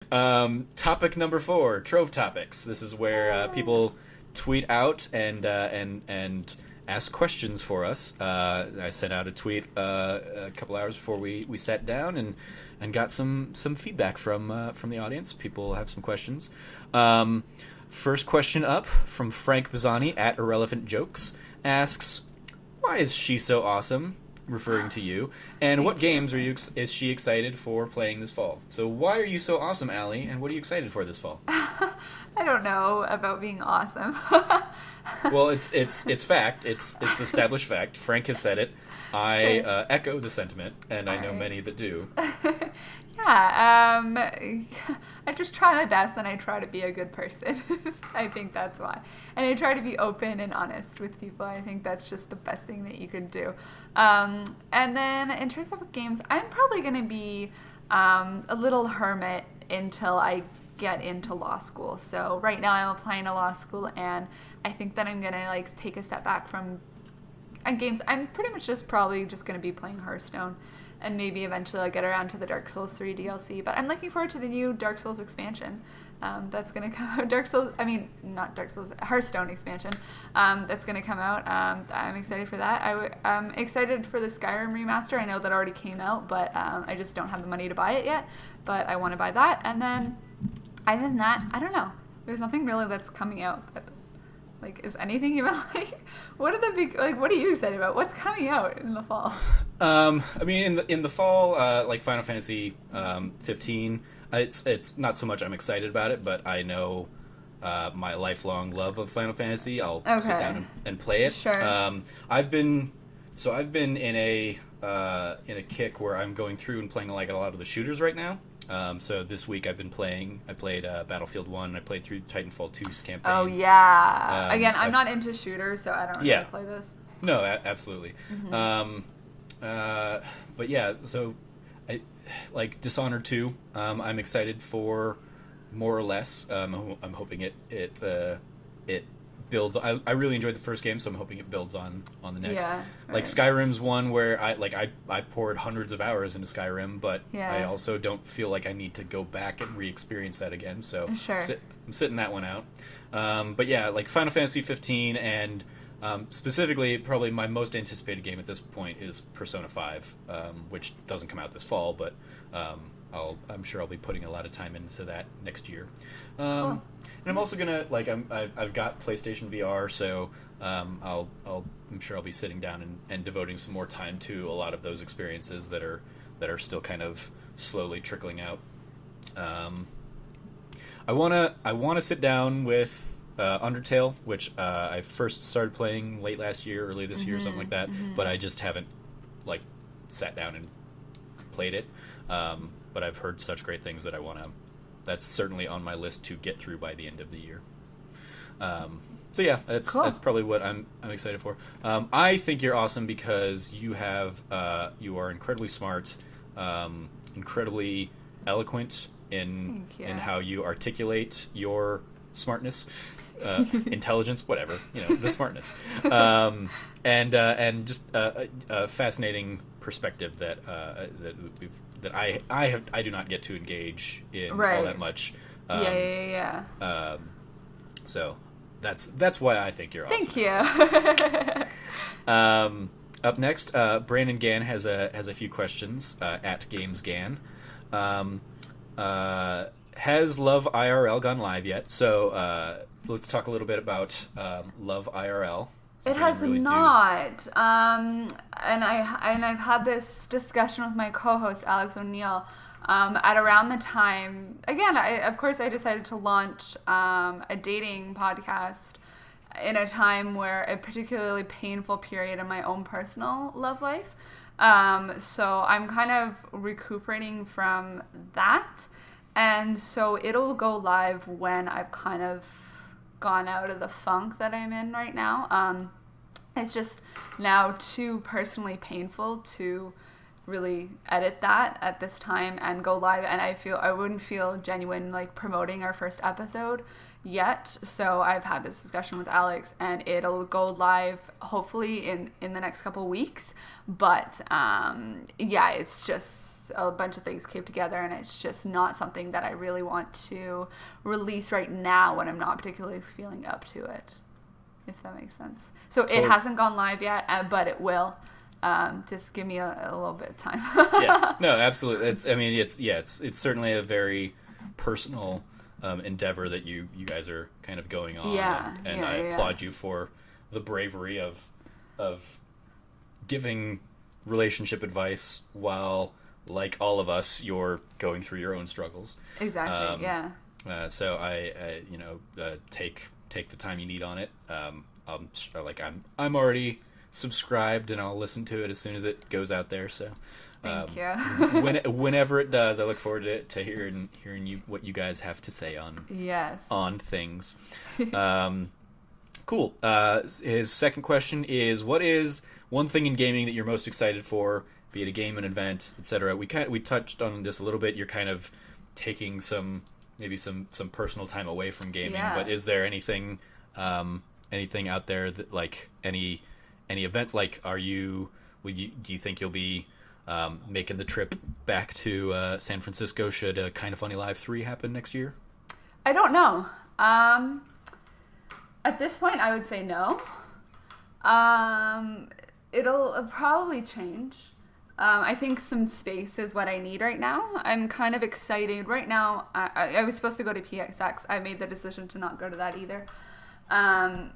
Topic number 4, Trove topics. This is where people tweet out and ask questions for us. I sent out a tweet a couple hours before we sat down and got some feedback from the audience. People have some questions. First question up from Frank Bazzani at Irrelevant Jokes asks, "Why is she so awesome?" Referring to you. And what games is she excited for playing this fall? So why are you so awesome, Allie? And what are you excited for this fall? I don't know about being awesome. Well, it's fact. It's established fact. Frank has said it. I echo the sentiment, and I know many that do. Yeah, I just try my best and I try to be a good person. I think that's why. And I try to be open and honest with people. I think that's just the best thing that you could do. And then in terms of games, I'm probably going to be a little hermit until I get into law school. So right now I'm applying to law school, and I think that I'm going to take a step back from games. I'm pretty much probably just going to be playing Hearthstone. And maybe eventually I'll get around to the Dark Souls 3 DLC. But I'm looking forward to the new Dark Souls expansion. That's going to come out. Hearthstone expansion. That's going to come out. I'm excited for that. I'm excited for the Skyrim remaster. I know that already came out, but I just don't have the money to buy it yet. But I want to buy that. And then, other than that, I don't know. There's nothing really that's coming out that, is anything even what are the big, what are you excited about? What's coming out in the fall? I mean, in the fall, Final Fantasy 15, it's not so much I'm excited about it, but I know my lifelong love of Final Fantasy. I'll sit down and play it. Sure. I've been in a kick where I'm going through and playing a lot of the shooters right now. So this week I played Battlefield 1, I played through Titanfall 2's campaign. Oh, yeah. Again, I'm not into shooters, so I don't really play those. No, absolutely. Mm-hmm. But yeah, so I Dishonored 2, I'm excited for more or less. I'm hoping it builds. I really enjoyed the first game, so I'm hoping it builds on the next. Yeah, right. Skyrim's one where I poured hundreds of hours into Skyrim, but I also don't feel like I need to go back and re-experience that again. So sure. I'm sitting that one out. But yeah, Final Fantasy 15 and specifically probably my most anticipated game at this point is Persona 5, which doesn't come out this fall, but I'm sure I'll be putting a lot of time into that next year. Cool. And I'm also gonna I've got PlayStation VR, so I'm sure I'll be sitting down and devoting some more time to a lot of those experiences that are still kind of slowly trickling out. I wanna sit down with Undertale, which I first started playing late last year, early this year, something like that. Mm-hmm. But I just haven't sat down and played it. But I've heard such great things that that's certainly on my list to get through by the end of the year. So yeah, that's cool. That's probably what I'm excited for. I think you're awesome because you are incredibly smart, incredibly eloquent in how you articulate your smartness, intelligence, whatever, the smartness, and just a fascinating perspective that I do not get to engage in all that much. So that's why I think you're awesome. Thank you. Up next, Brandon Gann has a few questions at GamesGann. Has Love IRL gone live yet? So let's talk a little bit about Love IRL. It has not. And I've had this discussion with my co-host Alex O'Neill at around the time. Again, I decided to launch a dating podcast in a time where a particularly painful period in my own personal love life. So I'm kind of recuperating from that. And so it'll go live when I've kind of gone out of the funk that I'm in right now. It's just now too personally painful to really edit that at this time and go live, and I wouldn't feel genuine promoting our first episode yet. So I've had this discussion with Alex, and it'll go live hopefully in the next couple weeks. But it's just a bunch of things came together, and it's just not something that I really want to release right now when I'm not particularly feeling up to it, if that makes sense. So it hasn't gone live yet, but it will. Just give me a little bit of time. Yeah, no, absolutely. It's certainly a very personal endeavor that you guys are kind of going on. And I applaud you for the bravery of giving relationship advice while, like all of us, you're going through your own struggles. Exactly. So I take the time you need on it. I'm already subscribed, and I'll listen to it as soon as it goes out there. So thank you. Whenever it does, I look forward to hearing what you guys have to say on things. Cool. His second question is, what is one thing in gaming that you're most excited for, be it a game, an event, etc.? We touched on this a little bit. You're kind of taking some personal time away from gaming, but is there anything out there that, like, any events? Like, do you think you'll be making the trip back to San Francisco should Kind of Funny Live 3 happen next year? I don't know. At this point, I would say no. It'll probably change. I think some space is what I need right now. I'm kind of excited. Right now, I was supposed to go to PXX. I made the decision to not go to that either. I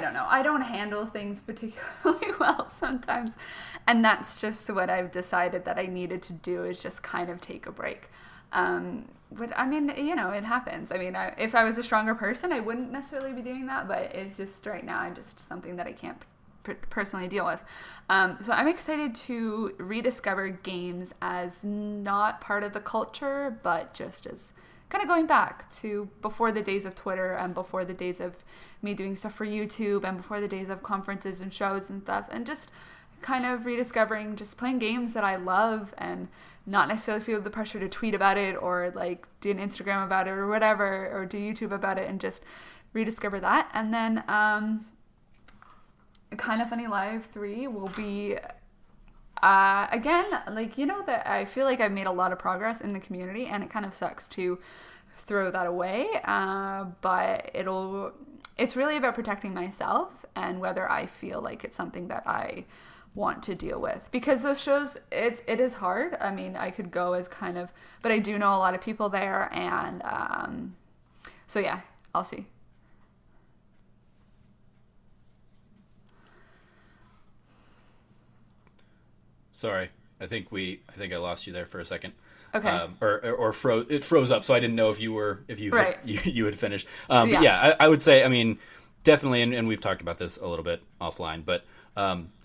don't know. I don't handle things particularly well sometimes. And that's just what I've decided that I needed to do, is just kind of take a break. But I mean, it happens. I mean, if I was a stronger person, I wouldn't necessarily be doing that, but it's just right now, just something that I can't personally deal with. So I'm excited to rediscover games as not part of the culture, but just as kind of going back to before the days of Twitter and before the days of me doing stuff for YouTube and before the days of conferences and shows and stuff, and just kind of rediscovering just playing games that I love and not necessarily feel the pressure to tweet about it or like do an Instagram about it or whatever, or do YouTube about it, and just rediscover that. And then Kind of Funny Live 3 will be again, like, that I feel like I've made a lot of progress in the community, and it kind of sucks to throw that away, but it's really about protecting myself and whether I feel like it's something that I want to deal with, because those shows, it is hard. I mean, I could go as kind of, but I do know a lot of people there, and so yeah, I'll see. Sorry, I think I lost you there for a second. Okay. Or it froze up, so I didn't know if you right. you had finished. But yeah, I would say, I mean, definitely, and we've talked about this a little bit offline, but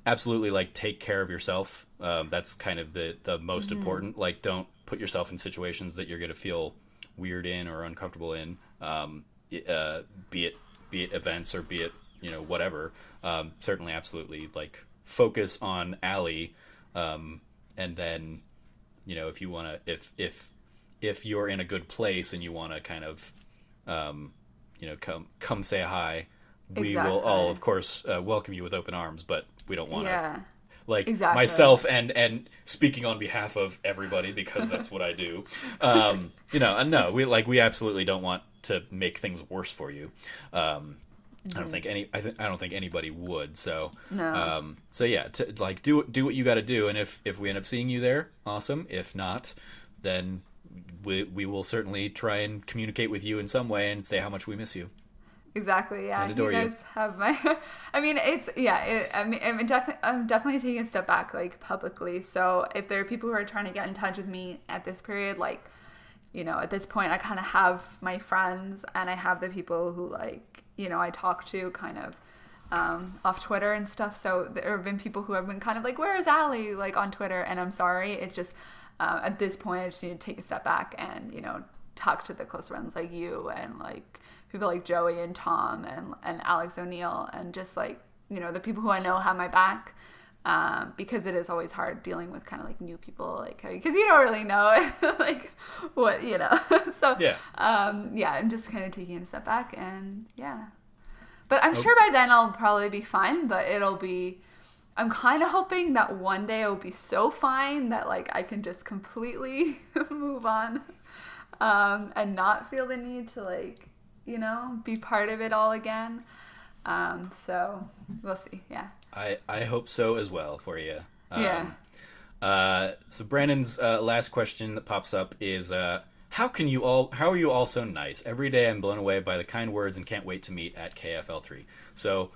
absolutely, like, take care of yourself. That's kind of the most important. Like, don't put yourself in situations that you're going to feel weird in or uncomfortable in. Be it events or be it whatever. Certainly, absolutely, like, focus on Allie. And then, if you want to, if you're in a good place and you want to kind of, come say hi, we will all, of course, welcome you with open arms, but we don't want to, myself and speaking on behalf of everybody, because that's what I do. No, we absolutely don't want to make things worse for you. I don't think anybody would. So no. So yeah, do what you got to do, and if we end up seeing you there, awesome. If not, then we will certainly try and communicate with you in some way and say how much we miss you. Exactly. Yeah. You guys have my. I mean, I'm definitely taking a step back, like, publicly. So if there are people who are trying to get in touch with me at this period, like, at this point, I kind of have my friends, and I have the people who, like, I talk to kind of off Twitter and stuff. So there have been people who have been kind of like, where is Allie, like, on Twitter? And I'm sorry. It's just at this point, I just need to take a step back and, talk to the close friends like you and, like, people like Joey and Tom and Alex O'Neill, and just, like, the people who I know have my back. Because it is always hard dealing with kind of, like, new people, like, because you don't really know like what so yeah, I'm just kind of taking a step back, and yeah, but I'm sure by then I'll probably be fine, but it'll be I'm kind of hoping that one day it'll be so fine that like I can just completely move on, and not feel the need to like, be part of it all again. So we'll see. Yeah. I hope so as well for you. Yeah. So Brandon's last question that pops up is, how are you all so nice? Every day I'm blown away by the kind words and can't wait to meet at KFL3. So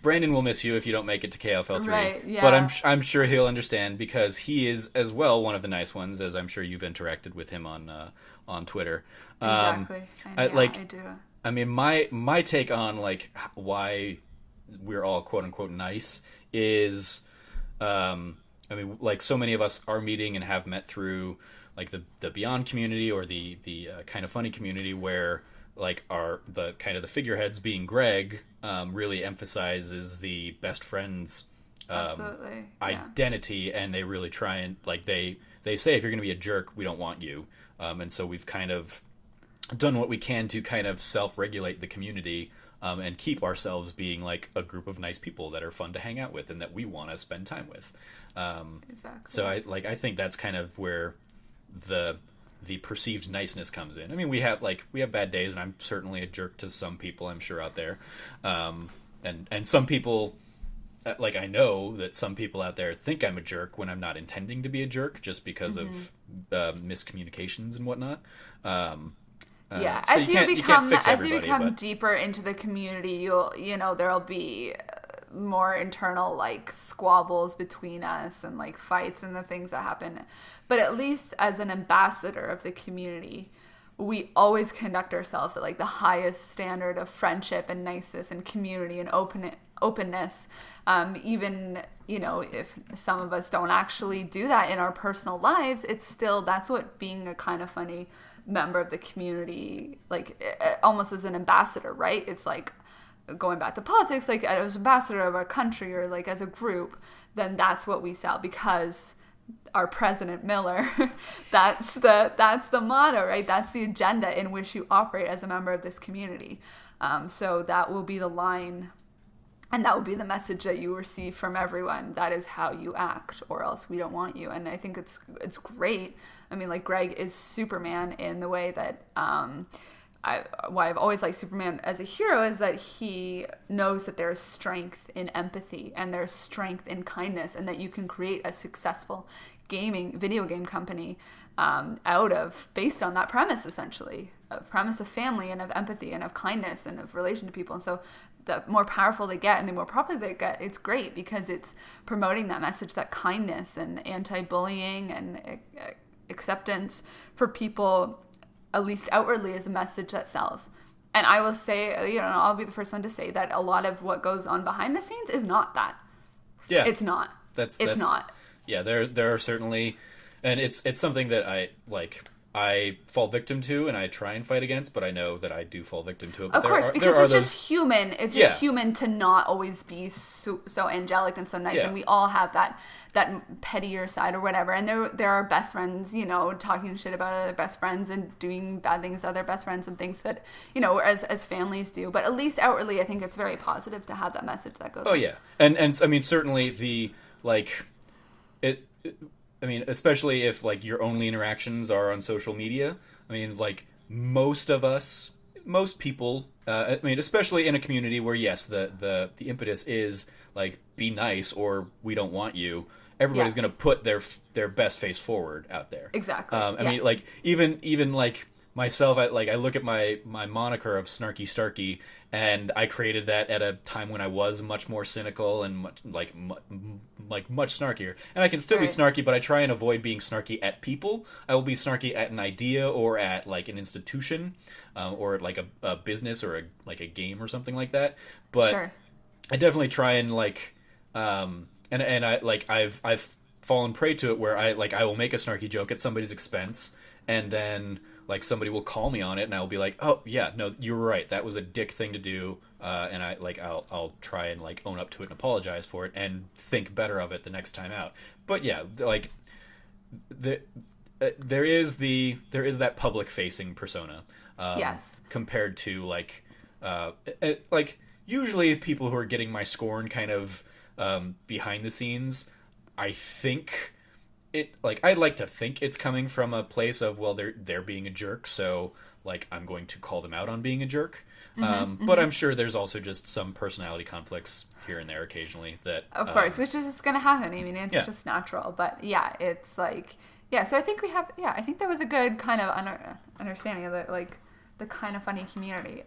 Brandon will miss you if you don't make it to KFL3. Right, yeah. But I'm sure he'll understand because he is as well one of the nice ones, as I'm sure you've interacted with him on Twitter. Exactly. I do. I mean, my take on like why we're all quote unquote nice is, I mean, like so many of us are meeting and have met through like the Beyond community or the kind of funny community where like the kind of the figureheads being Greg really emphasizes the best friends Absolutely. identity, and they really try and like they say if you're going to be a jerk, we don't want you, and so we've kind of done what we can to kind of self-regulate the community and keep ourselves being like a group of nice people that are fun to hang out with and that we want to spend time with. Exactly. So I think that's kind of where the perceived niceness comes in. I mean, we have bad days, and I'm certainly a jerk to some people, I'm sure, out there. And some people, like I know that some people out there think I'm a jerk when I'm not intending to be a jerk, just because of miscommunications and whatnot. Yeah, So as you everybody, become deeper into the community, there'll be more internal like squabbles between us and like fights and the things that happen. But at least as an ambassador of the community, we always conduct ourselves at like the highest standard of friendship and niceness and community and openness. Even, if some of us don't actually do that in our personal lives, it's still, that's what being a kind of funny member of the community, like almost as an ambassador, right? It's like going back to politics, like as ambassador of our country or like as a group, then that's what we sell because our President Miller, that's the motto, right? That's the agenda in which you operate as a member of this community. So that will be the line, and that will be the message that you receive from everyone. That is how you act, or else we don't want you. And I think it's great. I mean, like Greg is Superman in the way that why I've always liked Superman as a hero is that he knows that there's strength in empathy and there's strength in kindness, and that you can create a successful video game company based on that premise, essentially, a premise of family and of empathy and of kindness and of relation to people. And so the more powerful they get and the more popular they get, it's great because it's promoting that message, that kindness and anti-bullying and acceptance for people, at least outwardly, is a message that sells. And I will say, I'll be the first one to say that a lot of what goes on behind the scenes is not that. Yeah. It's not. It's not. Yeah, there are certainly, and it's something that I fall victim to and I try and fight against, but I know that I do fall victim to it. But of course, because it's just human. It's just human to not always be so angelic and so nice, and we all have that pettier side or whatever. And there are best friends, talking shit about other best friends and doing bad things to other best friends and things that, as families do. But at least outwardly, I think it's very positive to have that message that goes. Oh yeah, and I mean certainly the I mean, especially if like your only interactions are on social media. I mean, like most people. I mean, especially in a community where yes, the impetus is like be nice or we don't want you. Everybody's going to put their best face forward out there. Exactly. I mean, like even like myself, I look at my moniker of Snarky Starky, and I created that at a time when I was much more cynical and much snarkier. And I can still be snarky, but I try and avoid being snarky at people. I will be snarky at an idea or at like an institution, or like a business or a game or something like that. But I definitely try and like, and I like I've fallen prey to it where I will make a snarky joke at somebody's expense, and then like somebody will call me on it, and I'll be like, "Oh yeah, no, you're right. That was a dick thing to do." And I'll try and like own up to it and apologize for it, and think better of it the next time out. But yeah, like there is that public facing persona. Yes. Compared to like usually people who are getting my scorn kind of behind the scenes, I think I'd like to think it's coming from a place of, well, they're being a jerk, so like I'm going to call them out on being a jerk. But I'm sure there's also just some personality conflicts here and there occasionally that, of course, which is going to happen. I mean, it's just natural. But yeah, it's like, so I think I think there was a good kind of understanding of it, like the kind of funny community.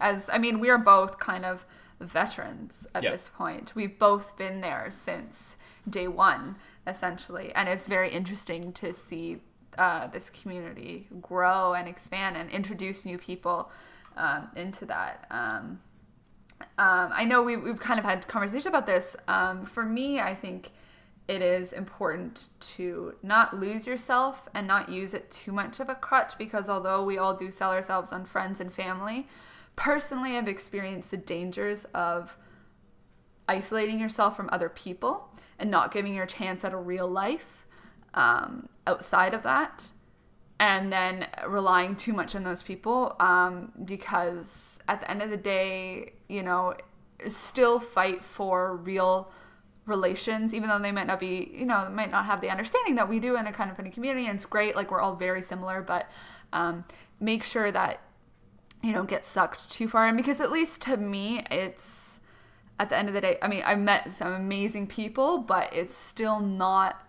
We are both kind of veterans at this point. We've both been there since day one, essentially. And it's very interesting to see this community grow and expand and introduce new people into that. I know we've kind of had conversation about this. For me, I think it is important to not lose yourself and not use it too much of a crutch, because although we all do sell ourselves on friends and family, personally I've experienced the dangers of isolating yourself from other people and not giving your chance at a real life outside of that, and then relying too much on those people, because at the end of the day, still fight for real relations, even though they might not be, might not have the understanding that we do in a kind of funny community, and it's great, like we're all very similar, but make sure that you don't get sucked too far in, because at least to me, it's, at the end of the day, I've met some amazing people, but it's still not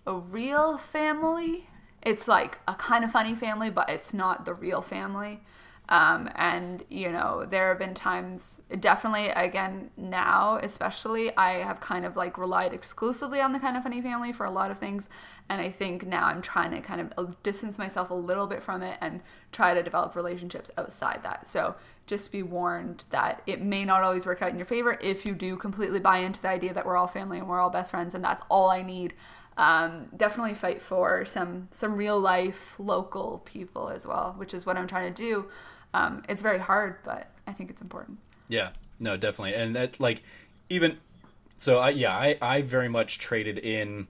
a real family. It's like a kind of funny family, but it's not the real family. And, there have been times, definitely, again, now especially, I have kind of like relied exclusively on the kind of funny family for a lot of things. And I think now I'm trying to kind of distance myself a little bit from it and try to develop relationships outside that. So just be warned that it may not always work out in your favor if you do completely buy into the idea that we're all family and we're all best friends and that's all I need. Definitely fight for some real life local people as well, which is what I'm trying to do. It's very hard, but I think it's important. Yeah, no, definitely. And that, like, even so, I very much traded in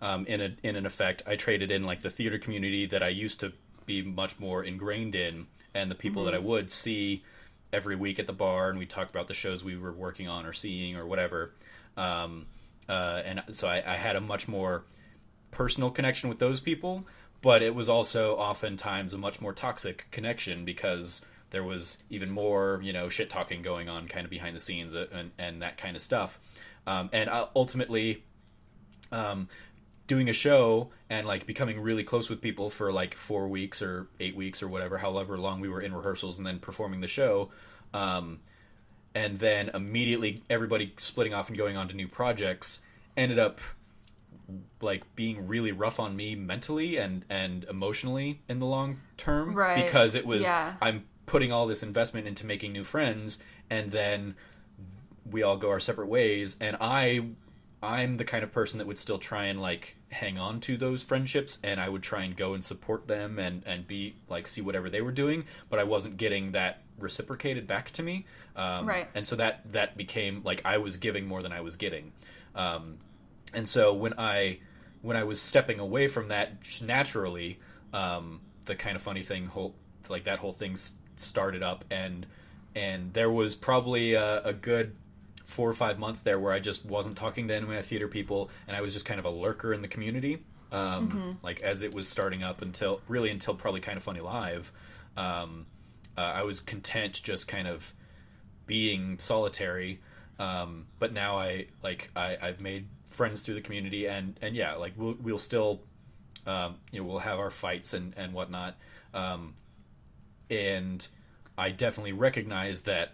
an effect. I traded in like the theater community that I used to be much more ingrained in, and the people that I would see every week at the bar, and we talked about the shows we were working on or seeing or whatever. And so I had a much more personal connection with those people, but it was also oftentimes a much more toxic connection because there was even more, shit talking going on kind of behind the scenes and that kind of stuff. And ultimately, doing a show and like becoming really close with people for like 4 weeks or 8 weeks or whatever, however long we were in rehearsals, and then performing the show, and then immediately everybody splitting off and going on to new projects ended up like being really rough on me mentally and emotionally in the long term, right? Because it was, I'm putting all this investment into making new friends, and then we all go our separate ways, and I'm the kind of person that would still try and like hang on to those friendships, and I would try and go and support them and be like, see whatever they were doing, but I wasn't getting that reciprocated back to me. Right. And so that became like I was giving more than I was getting. And so when I was stepping away from that, just naturally, the kind of funny thing, that whole thing started up, and there was probably a good 4 or 5 months there where I just wasn't talking to any of my theater people, and I was just kind of a lurker in the community, like as it was starting up until probably Kind of Funny Live. I was content just kind of being solitary, but now I've made friends through the community, and yeah, like we'll still we'll have our fights and whatnot, and I definitely recognize that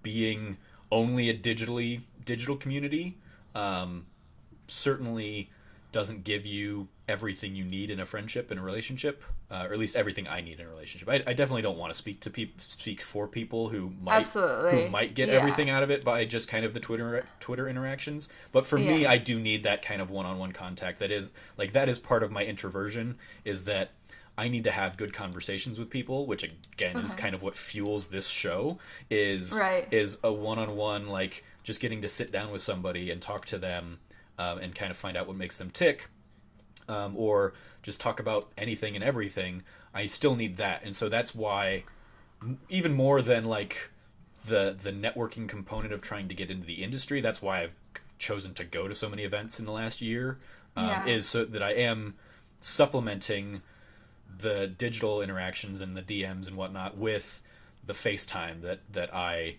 being only a digital community certainly doesn't give you everything you need in a friendship and a relationship, or at least everything I need in a relationship. I definitely don't want to speak for people who might get everything out of it by just kind of the Twitter interactions. But for me, I do need that kind of one-on-one contact. That is part of my introversion, is that I need to have good conversations with people, which again is kind of what fuels this show, is a one-on-one, like just getting to sit down with somebody and talk to them, and kind of find out what makes them tick, or just talk about anything and everything. I still need that. And so that's why, even more than like the networking component of trying to get into the industry. That's why I've chosen to go to so many events in the last year, is so that I am supplementing the digital interactions and the DMs and whatnot with the FaceTime that I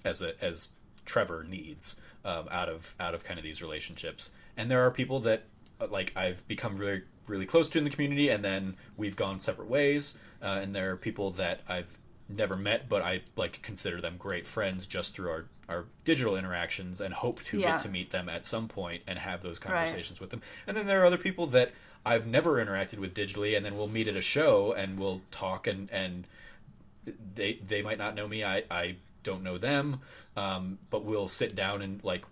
as Trevor needs out of kind of these relationships. And there are people that like I've become really really close to in the community, and then we've gone separate ways. And there are people that I've never met, but I like consider them great friends just through our digital interactions, and hope to get to meet them at some point and have those conversations with them. And then there are other people that I've never interacted with digitally, and then we'll meet at a show and we'll talk, and they might not know me. I don't know them, but we'll sit down and like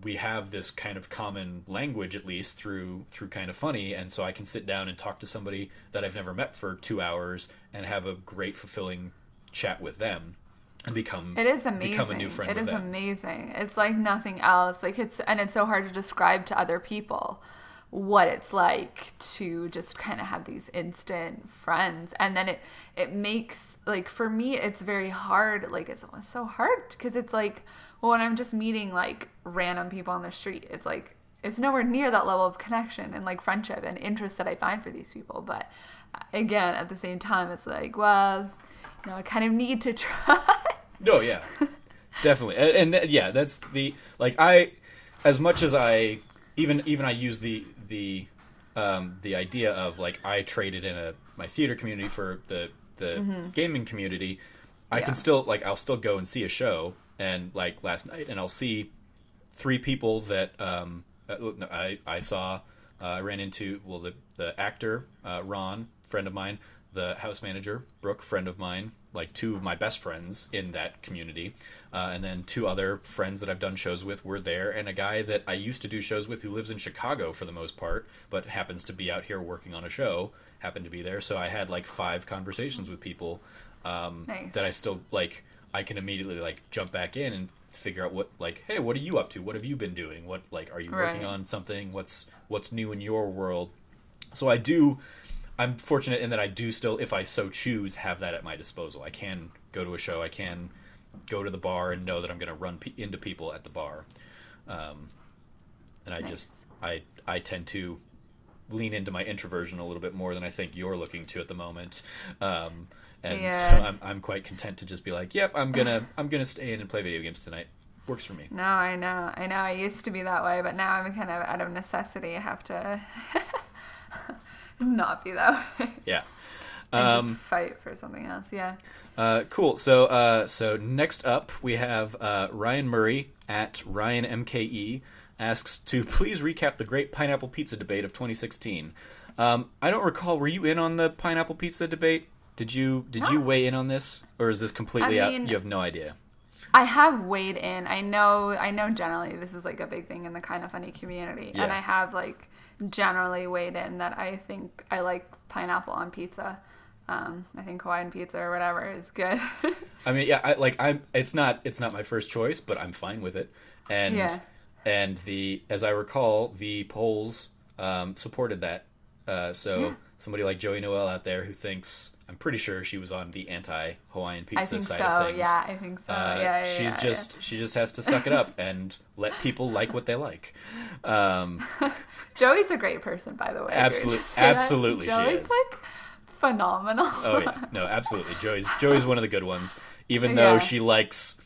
we have this kind of common language, at least through kind of funny, and so I can sit down and talk to somebody that I've never met for 2 hours and have a great fulfilling chat with them and become a new friend. It is amazing. It's like nothing else. Like it's so hard to describe to other people what it's like to just kind of have these instant friends. And then it makes, like, for me, it's very hard. Like, it's so hard because it's like, well, when I'm just meeting like random people on the street, it's like, it's nowhere near that level of connection and like friendship and interest that I find for these people. But again, at the same time, it's like, well, I kind of need to try. No, yeah, definitely. And yeah, that's the, like, as much as I, even I use the idea of like I traded in my theater community for the gaming community. I can still, like, I'll still go and see a show, and like last night, and I'll see 3 people that I saw. I ran into, well, the actor Ron, friend of mine, the house manager Brooke, friend of mine, like 2 of my best friends in that community, and then 2 other friends that I've done shows with were there, and a guy that I used to do shows with who lives in Chicago for the most part, but happens to be out here working on a show, happened to be there. So I had like 5 conversations with people nice. that I still, like, I can immediately like jump back in and figure out what, like, hey, what are you up to? What have you been doing? What, like, are you working on something? What's new in your world? So I'm fortunate in that I do still, if I so choose, have that at my disposal. I can go to a show. I can go to the bar and know that I'm going to run into people at the bar. And I nice. I tend to lean into my introversion a little bit more than I think you're looking to at the moment. So I'm quite content to just be like, yep, I'm gonna stay in and play video games tonight. Works for me. No, I know. I used to be that way, but now I'm kind of out of necessity. I have to not be that way. Yeah. And just fight for something else. Yeah. Cool. So next up we have Ryan Murray at RyanMKE asks to please recap the great pineapple pizza debate of 2016. I don't recall. Were you in on the pineapple pizza debate? Did you weigh in on this, or is this completely out? You have no idea. I have weighed in. I know generally this is like a big thing in the Kind of Funny community, and I have like generally weighed in that I think I like pineapple on pizza. I think Hawaiian pizza or whatever is good. I mean, yeah, it's not my first choice, but I'm fine with it. And as I recall, the polls supported that. Somebody like Joey Noel out there who thinks, I'm pretty sure she was on the anti-Hawaiian pizza side of things. Yeah, I think so. She just has to suck it up and let people like what they like. Joey's a great person, by the way. Absolutely, Joey's she is. Like phenomenal. Oh yeah, no, absolutely. Joey's one of the good ones. Even though she likes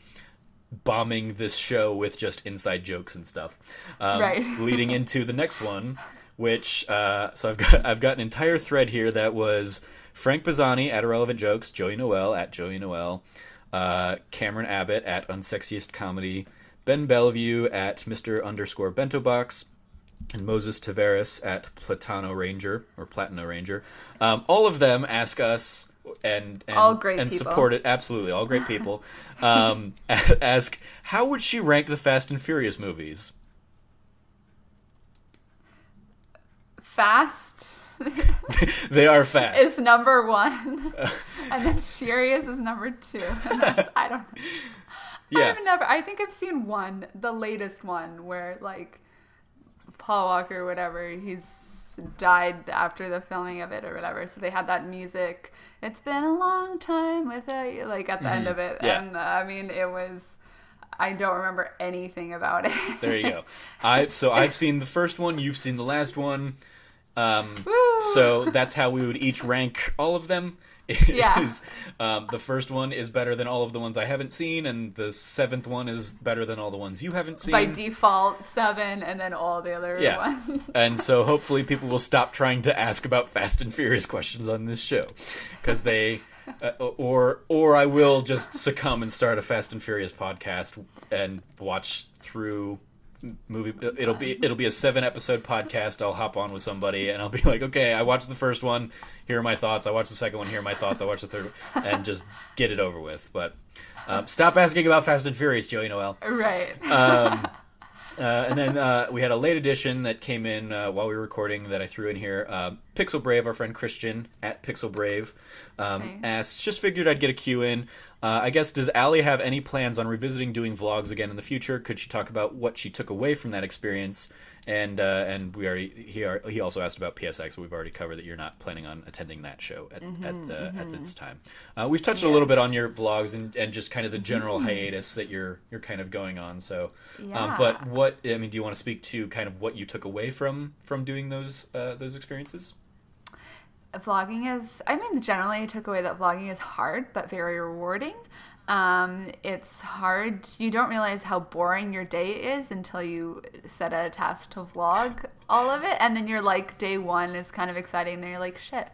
bombing this show with just inside jokes and stuff. Leading into the next one, which so I've got an entire thread here that was Frank Bazzani at Irrelevant Jokes, Joey Noel at Joey Noel, Cameron Abbott at Unsexiest Comedy, Ben Bellevue at Mr. Bento Box, and Moses Taveras at Platano Ranger. All of them ask us and all great and people. Support it. Absolutely, all great people. Ask, how would she rank the Fast and Furious movies? Fast. They are fast. It's number 1, and then Furious is number 2. And I don't know. Yeah. I think I've seen one, the latest one, where like Paul Walker, whatever, he's died after the filming of it or whatever. So they had that music. It's been a long time without you, like at the end of it. Yeah. And I mean, it was. I don't remember anything about it. There you go. I've seen the first one. You've seen the last one. So that's how we would each rank all of them. Yeah. The first one is better than all of the ones I haven't seen, and the seventh one is better than all the ones you haven't seen. By default, 7, and then all the other ones. And so hopefully people will stop trying to ask about Fast and Furious questions on this show, because they, or I will just succumb and start a Fast and Furious podcast and watch through movie. It'll be a 7-episode podcast. I'll hop on with somebody and I'll be like, okay, I watched the first one, here are my thoughts. I watched the second one, here are my thoughts. I watched the third one, and just get it over with. But stop asking about Fast and Furious, Joey Noel. Right. And then we had a late edition that came in while we were recording that I threw in here. Pixel Brave, our friend Christian at Pixel Brave, asked, just figured I'd get a cue in. I guess, does Allie have any plans on revisiting doing vlogs again in the future? Could she talk about what she took away from that experience? And he also asked about PSX. We've already covered that you're not planning on attending that show at this time. We've touched a little bit on your vlogs and just kind of the general hiatus that you're kind of going on. So, but what do you want to speak to kind of what you took away from doing those experiences? Generally I took away that vlogging is hard, but very rewarding. It's hard. You don't realize how boring your day is until you set a task to vlog all of it. And then you're like, day 1 is kind of exciting. Then you're like, shit,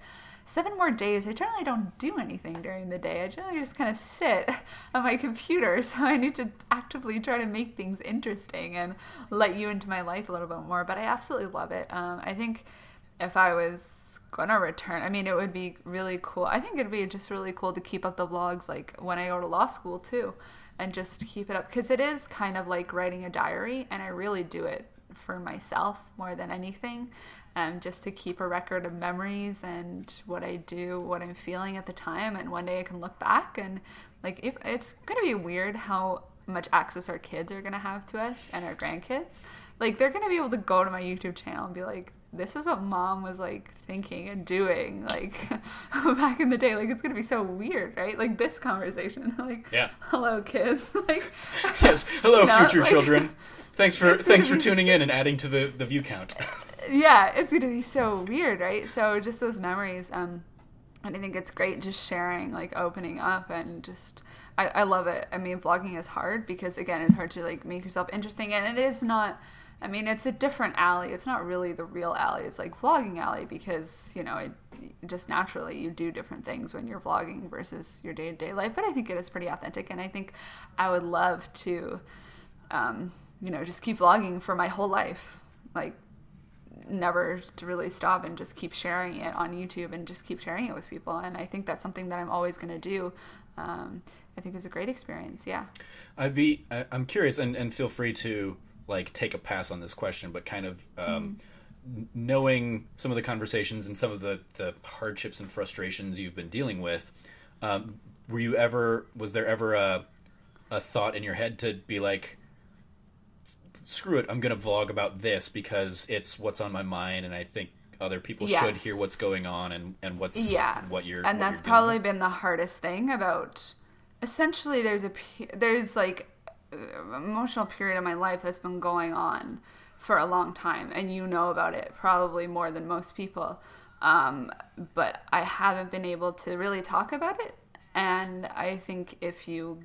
7 more days. I generally don't do anything during the day. I generally just kind of sit on my computer. So I need to actively try to make things interesting and let you into my life a little bit more. But I absolutely love it. I think if I was gonna return, it would be really cool. I think it'd be just really cool to keep up the vlogs like when I go to law school too, and just keep it up, because it is kind of like writing a diary, and I really do it for myself more than anything, just to keep a record of memories and what I do, what I'm feeling at the time, and one day I can look back and like, if it's gonna be weird how much access our kids are gonna have to us and our grandkids. Like, they're gonna be able to go to my YouTube channel and be like, this is what mom was like thinking and doing like back in the day. Like, it's gonna be so weird, right? Like this conversation, like, hello kids, like, yes, hello future children. Thanks for tuning in and adding to the view count. Yeah, it's gonna be so weird, right? So just those memories, and I think it's great just sharing, like opening up, and just I love it. Vlogging is hard because, again, it's hard to like make yourself interesting, and it is not. It's a different Allie. It's not really the real Allie. It's like vlogging Allie, because, just naturally you do different things when you're vlogging versus your day-to-day life. But I think it is pretty authentic, and I think I would love to, just keep vlogging for my whole life. Like, never to really stop, and just keep sharing it on YouTube and just keep sharing it with people. And I think that's something that I'm always going to do. I think it's a great experience. Yeah. I'm curious, and feel free to like take a pass on this question, but kind of knowing some of the conversations and some of the hardships and frustrations you've been dealing with, was there ever a thought in your head to be like, screw it, I'm gonna vlog about this because it's what's on my mind, and I think other people should hear what's going on and what you're, and that's probably been the hardest thing about, essentially there's like emotional period of my life that's been going on for a long time, and about it probably more than most people, but I haven't been able to really talk about it. And I think if you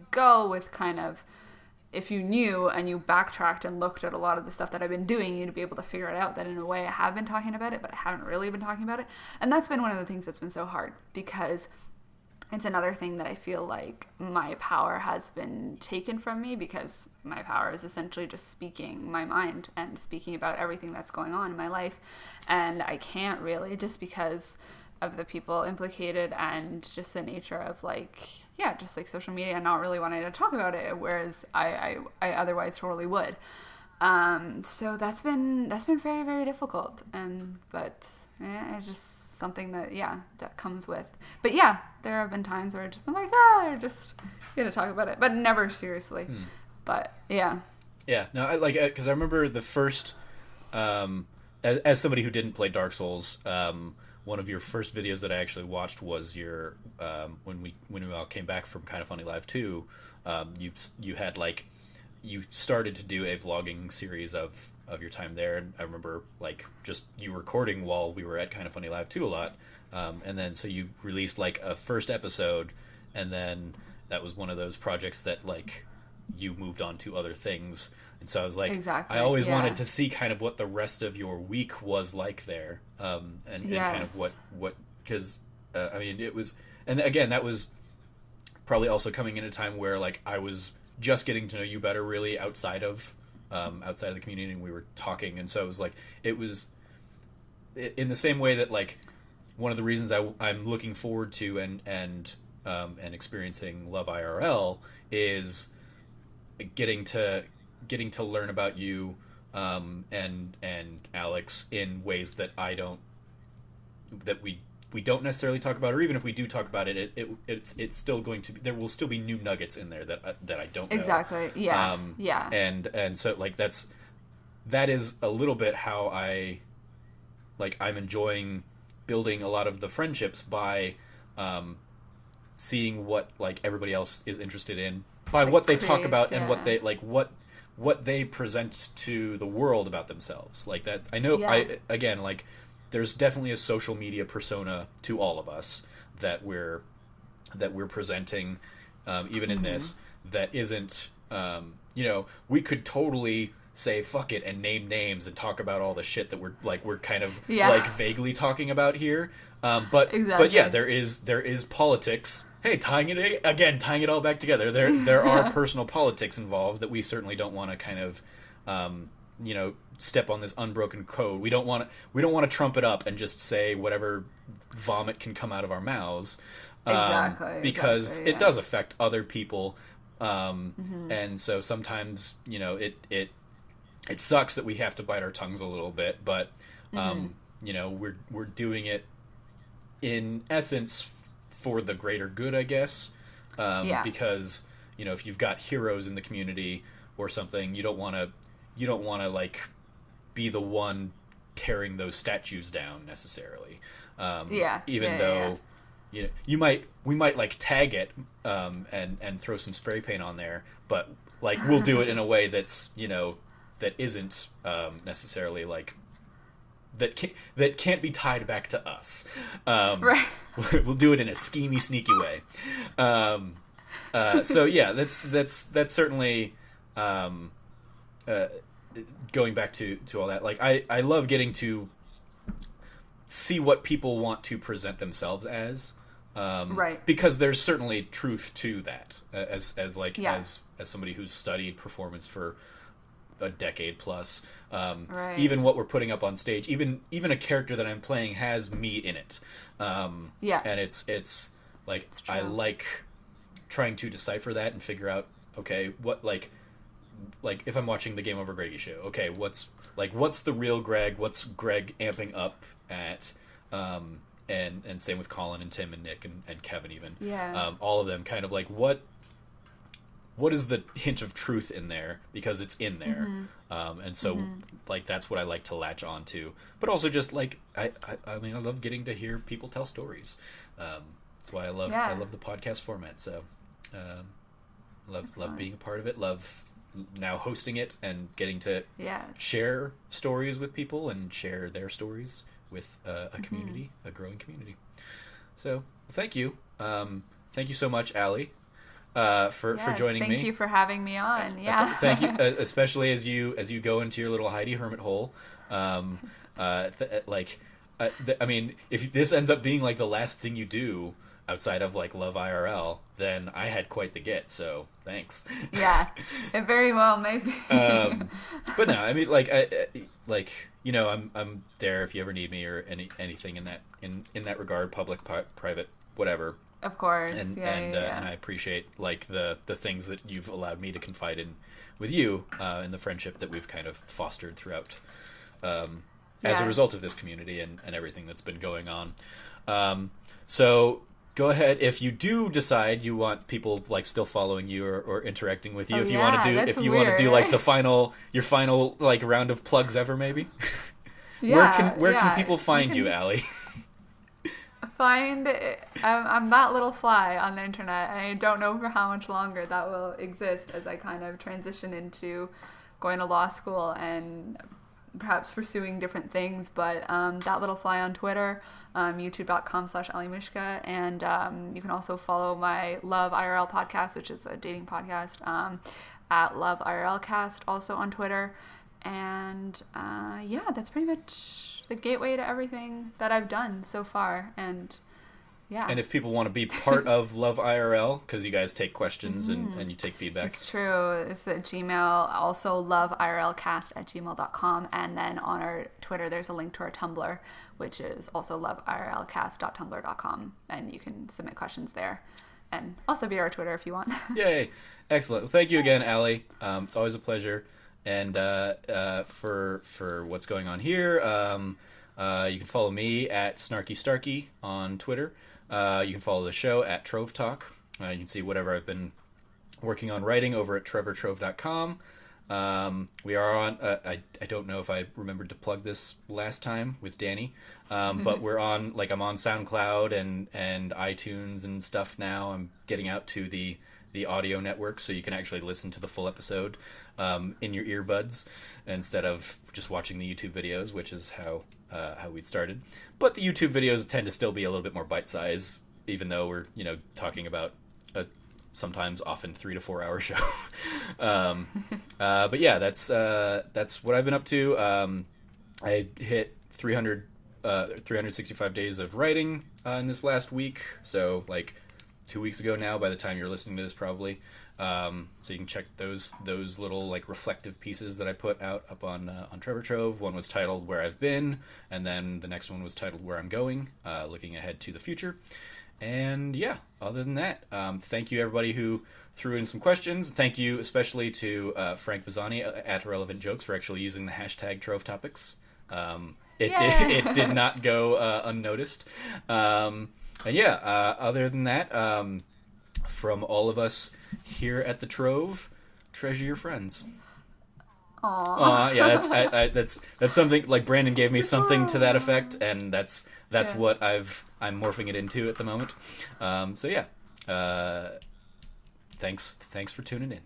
knew and you backtracked and looked at a lot of the stuff that I've been doing, you'd be able to figure it out, that in a way I have been talking about it, but I haven't really been talking about it. And that's been one of the things that's been so hard, because it's another thing that I feel like my power has been taken from me, because my power is essentially just speaking my mind and speaking about everything that's going on in my life. And I can't really, just because of the people implicated and just the nature of just like social media and not really wanting to talk about it, whereas I otherwise totally would. So that's been very, very difficult. But it's just something that comes with. But there have been times where I'm like, I just gonna talk about it, but never seriously. But no, I like, because I remember the first as somebody who didn't play Dark Souls, one of your first videos that I actually watched was your when we all came back from Kind of Funny Live 2. You had like you started to do a vlogging series of your time there, and I remember like just you recording while we were at Kind of Funny Live 2 a lot, and then so you released like a first episode, and then that was one of those projects that like you moved on to other things. And so I was like, exactly. I always wanted to see kind of what the rest of your week was like there, and kind of what because I mean it was, and again that was probably also coming in a time where like I was just getting to know you better really outside of the community, and we were talking, and so it was like it was in the same way that like one of the reasons I'm looking forward to and experiencing Love IRL is getting to learn about you and Alex in ways that we don't necessarily talk about, or even if we do talk about it, it's still going to be, there will still be new nuggets in there that I don't know. Exactly. Yeah. Yeah. And so like that is a little bit how I'm enjoying building a lot of the friendships by seeing what like everybody else is interested in by like what they talk about and what they like what they present to the world about themselves. Like that's I know again like there's definitely a social media persona to all of us that we're presenting even in this that isn't we could totally say fuck it and name names and talk about all the shit that we're kind of like vaguely talking about here, but yeah, there is politics. Hey, tying it all back together, there are personal politics involved that we certainly don't want to kind of step on this unbroken code. We don't want to trump it up and just say whatever vomit can come out of our mouths, because it does affect other people, and so sometimes it sucks that we have to bite our tongues a little bit, but we're doing it in essence for the greater good, I guess. Because if you've got heroes in the community or something, you don't want to like be the one tearing those statues down necessarily. Even though we might like tag it and throw some spray paint on there, but like we'll do it in a way that's that isn't necessarily like that can't be tied back to us. Right. We'll do it in a schemy, sneaky way. So yeah, that's certainly going back to all that. Like I love getting to see what people want to present themselves as. Right. Because there's certainly truth to that. As somebody who's studied performance for a decade plus, even what we're putting up on stage, even a character that I'm playing has me in it, and it's like I like trying to decipher that and figure out what like if I'm watching the Game Over Greggy show, what's the real Greg, what's Greg amping up at, and same with Colin and Tim and Nick and Kevin even, all of them kind of like what is the hint of truth in there, because it's in there. And so like that's what I like to latch on to, but also just like I mean I love getting to hear people tell stories. That's why I love the podcast format. So love being a part of it, love now hosting it and getting to share stories with people and share their stories with a community, a growing community. So thank you so much, Allie, for joining me. Thank you for having me on. Thank you, especially as you go into your little Heidi hermit hole. I mean, if this ends up being like the last thing you do outside of like Love IRL, then I had quite the get. So thanks. Yeah, it very well may be. But no, I mean, I'm there if you ever need me or anything in that regard, public, private, whatever. Of course, and I appreciate like the things that you've allowed me to confide in with you, and the friendship that we've kind of fostered throughout as a result of this community and everything that's been going on. So go ahead if you do decide you want people like still following you or interacting with you. If you want to do like your final like round of plugs ever, maybe. Where can people find you, Allie? I'm that little fly on the internet, and I don't know for how much longer that will exist as I kind of transition into going to law school and perhaps pursuing different things. But that little fly on Twitter, youtube.com/AllieMushka, and you can also follow my Love IRL podcast, which is a dating podcast, at Love IRL Cast, also on Twitter. And that's pretty much the gateway to everything that I've done so far. And and if people want to be part of Love IRL, because you guys take questions and you take feedback. It's true. It's at Gmail, also loveirlcast@gmail.com. And then on our Twitter, there's a link to our Tumblr, which is also loveirlcast.tumblr.com. And you can submit questions there. And also via our Twitter if you want. Yay. Excellent. Well, thank you again, Allie. It's always a pleasure. And for what's going on here, you can follow me at Snarky Starky on Twitter. You can follow the show at Trove Talk. You can see whatever I've been working on writing over at trevortrove.com. We are on, I don't know if I remembered to plug this last time with Danny, but we're on, I'm on SoundCloud and iTunes and stuff now. I'm getting out to the audio network, so you can actually listen to the full episode in your earbuds instead of just watching the YouTube videos, which is how we'd started. But the YouTube videos tend to still be a little bit more bite-sized, even though we're talking about a sometimes often 3 to 4 hour show. But yeah, that's what I've been up to. I hit 365 days of writing in this last week, so 2 weeks ago now by the time you're listening to this probably. So you can check those little reflective pieces that I put out up on Trevor Trove. One was titled Where I've Been, and then the next one was titled Where I'm Going, looking ahead to the future. And yeah, other than that, thank you everybody who threw in some questions. Thank you especially to Frank Bazzani at Irrelevant Jokes for actually using the hashtag Trove Topics. It did not go unnoticed. And yeah, other than that, from all of us here at the Trove, treasure your friends. Aww. Yeah, that's something, Brandon gave me something to that effect, and that's what I'm morphing it into at the moment. So yeah, thanks for tuning in.